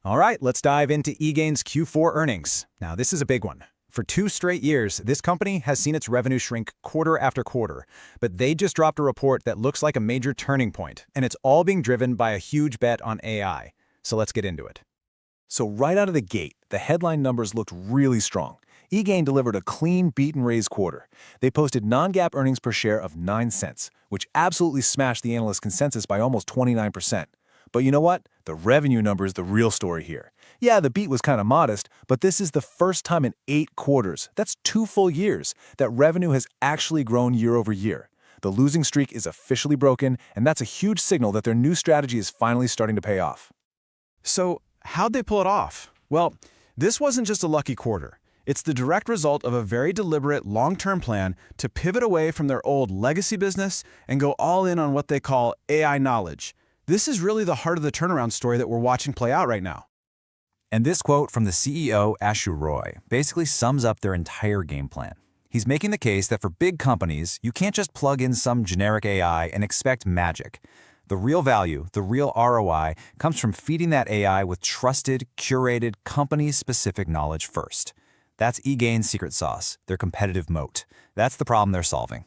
All right, let's dive into eGain's Q4 earnings. Now, this is a big one. For 2 straight years, this company has seen its revenue shrink quarter after quarter, but they just dropped a report that looks like a major turning point, and it's all being driven by a huge bet on AI. So let's get into it. So right out of the gate, the headline numbers looked really strong. eGain delivered a clean beat and raise quarter. They posted non-GAAP earnings per share of 9 cents, which absolutely smashed the analyst consensus by almost 29%. But you know what? The revenue number is the real story here. Yeah, the beat was kind of modest, but this is the first time in 8 quarters, that's 2 full years, that revenue has actually grown year over year. The losing streak is officially broken, and that's a huge signal that their new strategy is finally starting to pay off. So, how'd they pull it off? Well, this wasn't just a lucky quarter. It's the direct result of a very deliberate long-term plan to pivot away from their old legacy business and go all in on what they call AI knowledge. This is really the heart of the turnaround story that we're watching play out right now. And this quote from the CEO, Ashu Roy, basically sums up their entire game plan. He's making the case that for big companies, you can't just plug in some generic AI and expect magic. The real value, the real ROI, comes from feeding that AI with trusted, curated, company-specific knowledge first. That's eGain's secret sauce, their competitive moat. That's the problem they're solving.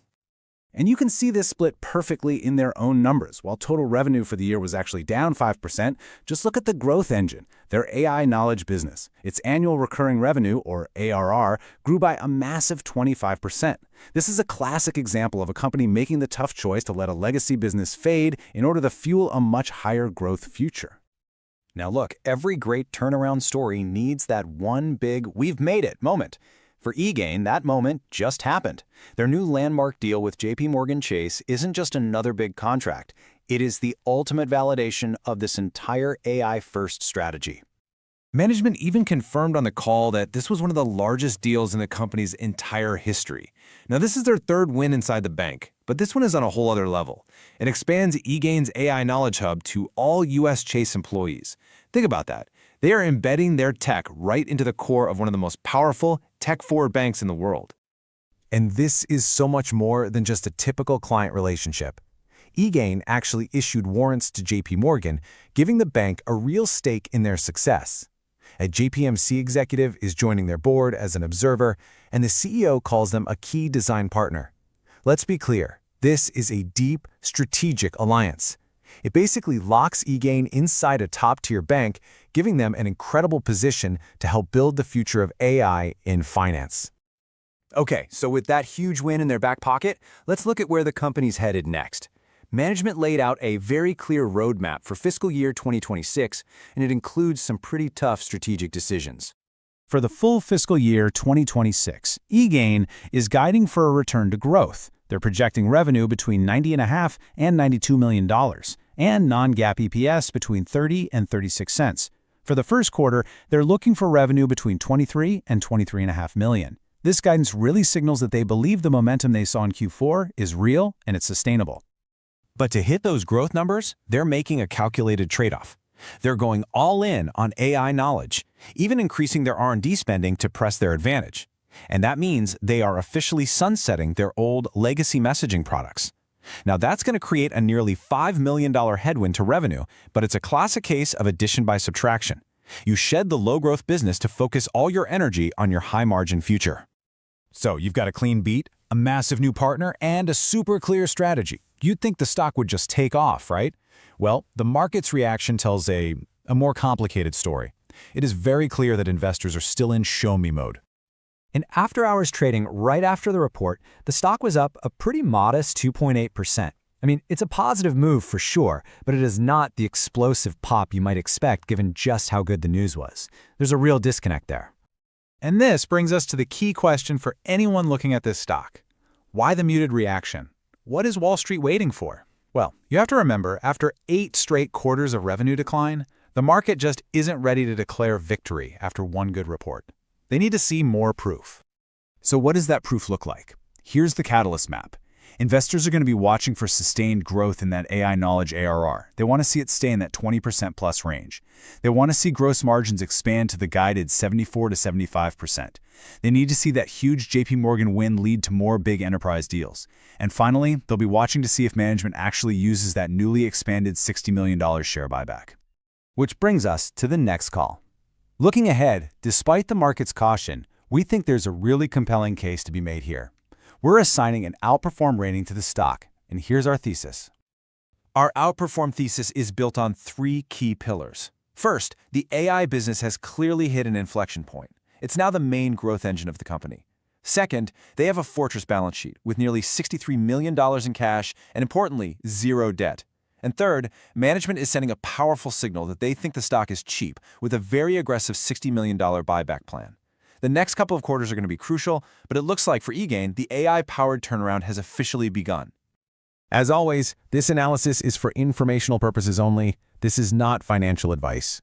And you can see this split perfectly in their own numbers. While total revenue for the year was actually down 5%, just look at the growth engine, their AI knowledge business. Its annual recurring revenue, or ARR, grew by a massive 25%. This is a classic example of a company making the tough choice to let a legacy business fade in order to fuel a much higher growth future. Now look, every great turnaround story needs that one big "we've made it" moment. For eGain, that moment just happened. Their new landmark deal with JPMorgan Chase isn't just another big contract. It is the ultimate validation of this entire AI-first strategy. Management even confirmed on the call that this was one of the largest deals in the company's entire history. Now, this is their 3rd win inside the bank, but this one is on a whole other level. It expands eGain's AI Knowledge Hub to all U.S. Chase employees. Think about that. They are embedding their tech right into the core of one of the most powerful, tech-forward banks in the world. And this is so much more than just a typical client relationship. eGain actually issued warrants to JPMorgan, giving the bank a real stake in their success. A JPMC executive is joining their board as an observer, and the CEO calls them a key design partner. Let's be clear, this is a deep, strategic alliance. It basically locks eGain inside a top-tier bank, giving them an incredible position to help build the future of AI in finance. Okay, so with that huge win in their back pocket, let's look at where the company's headed next. Management laid out a very clear roadmap for fiscal year 2026, and it includes some pretty tough strategic decisions. For the full fiscal year 2026, eGain is guiding for a return to growth. They're projecting revenue between $90.5 and $92 million, and non-GAAP EPS between 30 and 36 cents. For the first quarter, they're looking for revenue between 23 and 23.5 million. This guidance really signals that they believe the momentum they saw in Q4 is real and it's sustainable. But to hit those growth numbers, they're making a calculated trade-off. They're going all in on AI knowledge, even increasing their R&D spending to press their advantage. And that means they are officially sunsetting their old legacy messaging products. Now that's going to create a nearly $5 million headwind to revenue, but it's a classic case of addition by subtraction. You shed the low-growth business to focus all your energy on your high-margin future. So you've got a clean beat, a massive new partner, and a super clear strategy. You'd think the stock would just take off, right? Well, the market's reaction tells a more complicated story. It is very clear that investors are still in show-me mode. In after-hours trading right after the report, the stock was up a pretty modest 2.8%. I mean, it's a positive move for sure, but it is not the explosive pop you might expect given just how good the news was. There's a real disconnect there. And this brings us to the key question for anyone looking at this stock. Why the muted reaction? What is Wall Street waiting for? Well, you have to remember, after 8 straight quarters of revenue decline, the market just isn't ready to declare victory after one good report. They need to see more proof. So what does that proof look like? Here's the catalyst map. Investors are going to be watching for sustained growth in that AI knowledge ARR. They want to see it stay in that 20% plus range. They want to see gross margins expand to the guided 74 to 75%. They need to see that huge JPMorgan win lead to more big enterprise deals. And finally, they'll be watching to see if management actually uses that newly expanded $60 million share buyback. Which brings us to the next call. Looking ahead, despite the market's caution, we think there's a really compelling case to be made here. We're assigning an outperform rating to the stock, and here's our thesis. Our outperform thesis is built on 3 key pillars. First, the AI business has clearly hit an inflection point. It's now the main growth engine of the company. Second, they have a fortress balance sheet with nearly $63 million in cash and, importantly, 0 debt. And third, management is sending a powerful signal that they think the stock is cheap with a very aggressive $60 million buyback plan. The next couple of quarters are going to be crucial, but it looks like for eGain, the AI-powered turnaround has officially begun. As always, this analysis is for informational purposes only. This is not financial advice.